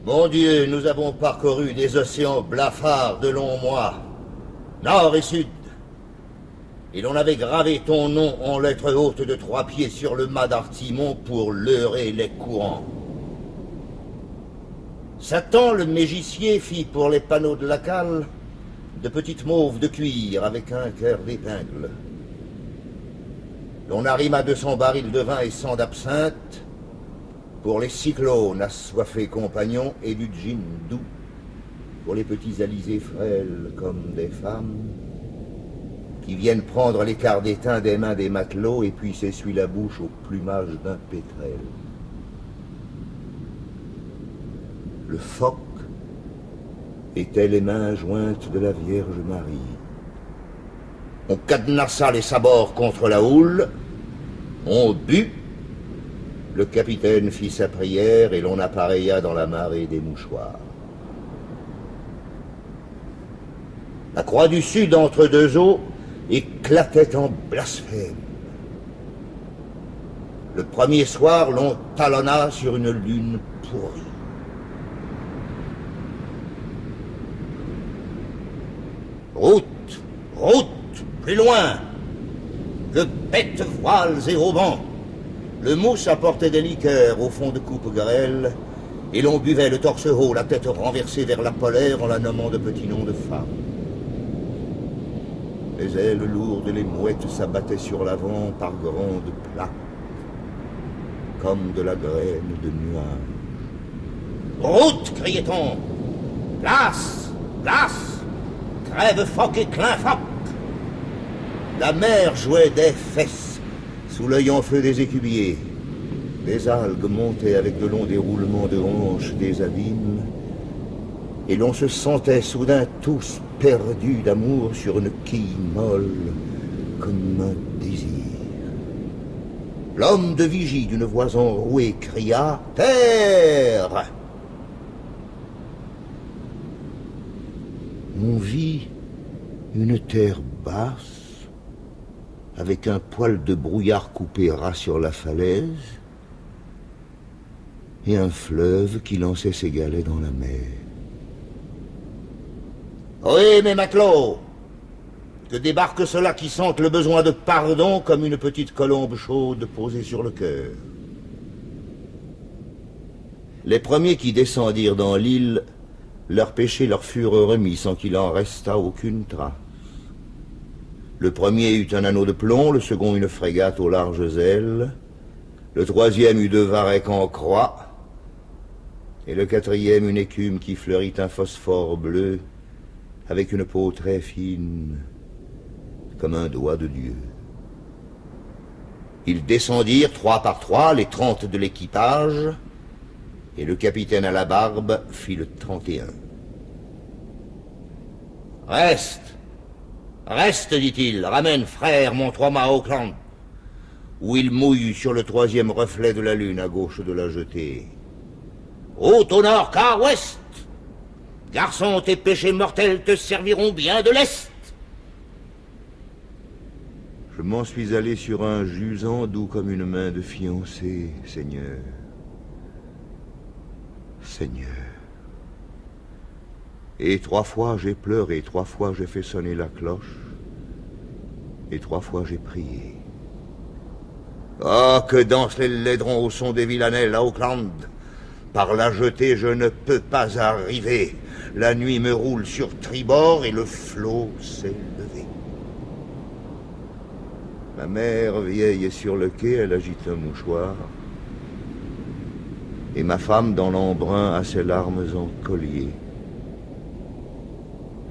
Mon Dieu, nous avons parcouru des océans blafards de longs mois, nord et sud. Et l'on avait gravé ton nom en lettres hautes de 3 pieds sur le mât d'Artimon pour leurrer les courants. Satan, le mégicier, fit pour les panneaux de la cale de petites mauves de cuir avec un cœur d'épingle. L'on arrima 200 barils de vin et 100 d'absinthe pour les cyclones assoiffés compagnons et du gin doux pour les petits alizés frêles comme des femmes qui viennent prendre l'écart d'étain des mains des matelots et puis s'essuient la bouche au plumage d'un pétrel. Le phoque était les mains jointes de la Vierge Marie. On cadenassa les sabords contre la houle, on but, le capitaine fit sa prière et l'on appareilla dans la marée des mouchoirs. La croix du Sud entre deux eaux éclatait en blasphème. Le premier soir, l'on talonna sur une lune pourrie. Route, route, plus loin. Que bêtes voiles et haubans. Le mousse apportait des liqueurs au fond de coupes grêles, et l'on buvait le torse haut, la tête renversée vers la polaire en la nommant de petits noms de femmes. Les ailes lourdes et les mouettes s'abattaient sur l'avant par grandes plaques, comme de la graine de nuages. Route, criait-on. Place, place. Crève phoque et clin phoque. La mer jouait des fesses sous l'œil en feu des écubiers. Des algues montaient avec de longs déroulements de hanches des abîmes, et l'on se sentait soudain tous perdus d'amour sur une quille molle comme un désir. L'homme de vigie d'une voix enrouée cria « Terre !» On vit une terre basse, avec un poil de brouillard coupé ras sur la falaise, et un fleuve qui lançait ses galets dans la mer. Oui, mes matelots, que débarque cela qui sentent le besoin de pardon comme une petite colombe chaude posée sur le cœur. Les premiers qui descendirent dans l'île, leurs péchés leur furent remis sans qu'il en restât aucune trace. Le premier eut un anneau de plomb, le second une frégate aux larges ailes, le troisième eut 2 varechs en croix, et le quatrième une écume qui fleurit un phosphore bleu, avec une peau très fine, comme un doigt de Dieu. Ils descendirent 3 par 3, les 30 de l'équipage, et le capitaine à la barbe fit le 31. « Reste ! Reste, dit-il, ramène, frère, mon 3-mâts Auckland, où il mouille sur le 3e reflet de la lune à gauche de la jetée. Route au nord car ouest. Garçon, tes péchés mortels te serviront bien de lest. » Je m'en suis allé sur un jusant doux comme une main de fiancé, Seigneur. Seigneur. Et 3 fois j'ai pleuré, 3 fois j'ai fait sonner la cloche, et 3 fois j'ai prié. Oh, que dansent les laidrons au son des villanelles à Auckland. Par la jetée, je ne peux pas arriver. La nuit me roule sur tribord et le flot s'est levé. Ma mère vieille est sur le quai, elle agite un mouchoir. Et ma femme dans l'embrun a ses larmes en collier.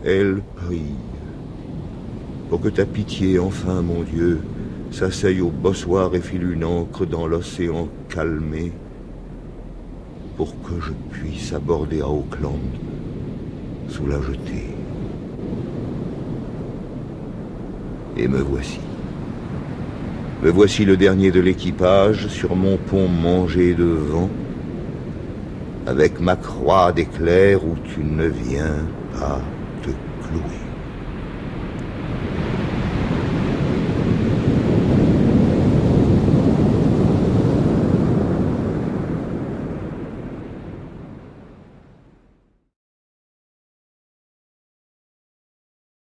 Elle prie pour que ta pitié, enfin, mon Dieu, s'asseye au bossoir et file une encre dans l'océan calmé pour que je puisse aborder à Auckland sous la jetée. Et me voici. Me voici le dernier de l'équipage sur mon pont mangé de vent, avec ma croix d'éclair où tu ne viens pas te clouer.